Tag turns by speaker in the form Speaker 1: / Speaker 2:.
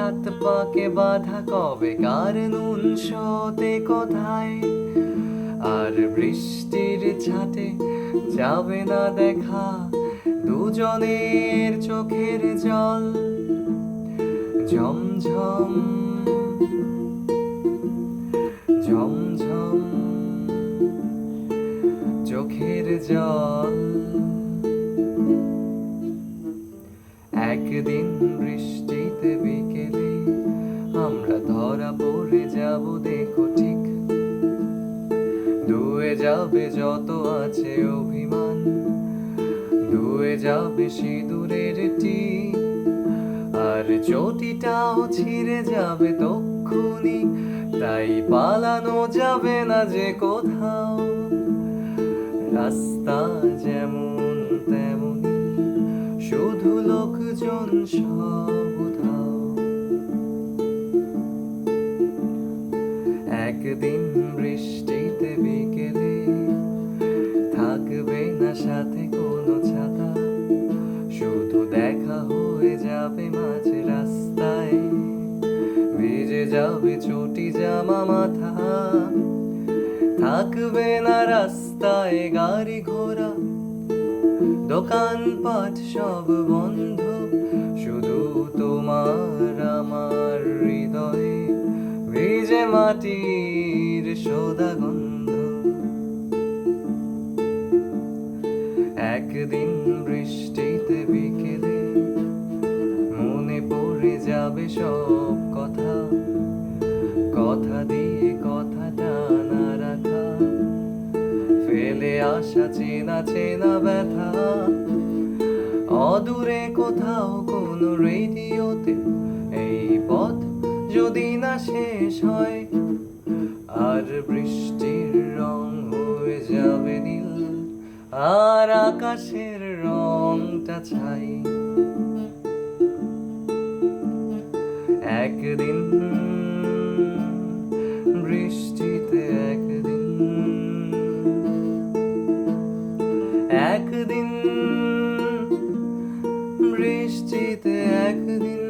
Speaker 1: সাত পাকে বাধা কবে কার নুন শোতে কোথায়, আর বৃষ্টির ছাটে যাবে না দেখা দুজনের চোখের জল। ঝমঝম ঝমঝম চোখের জল। একদিন বৃষ্টিতে বিকেলে আমরা ধরা পড়ে যাব দেখো ঠিক, ধুয়ে যাবে যত আছে অভিমান, ধুয়ে যাবে সিঁদুরের টিপ, আর চটিটাও ছিঁড়ে যাবে তক্ষুনি, তাই পালানো যাবে না যে কোথাও। রাস্তা যেমন তেমনি, শুধু লোকজন সব উধাও। একদিন বৃষ্টিতে বিকেলে থাকবে না সাথে কোনো ছাতা, শুধু দেখা হয়ে যাবে মাঝ রাস্তায়, ভিজে যাবে চটি জামা মাথা। থাকবে না রাস্তায় গাড়ি ঘোড়া, দোকানপাট সব বন্ধ, শুধু তোমার আমার হৃদয়ে ভিজে মাটির সোদা গন্ধ। একদিন বৃষ্টিতে বিকেলে মনে পড়ে যাবে সব কথা, কথা দিয়ে কথাটা না রাখা, ফেলে আসা চেনা চেনা ব্যথা। অদূরে কোথাও কোনো রেডিওতে এই পথ যদি না শেষ হয়, আর বৃষ্টির রং হয়ে যাবে নীল, আর আকাশের রংটা ছাই। একদিন বৃষ্টিতে একদিন বৃষ্টিতে একদিন।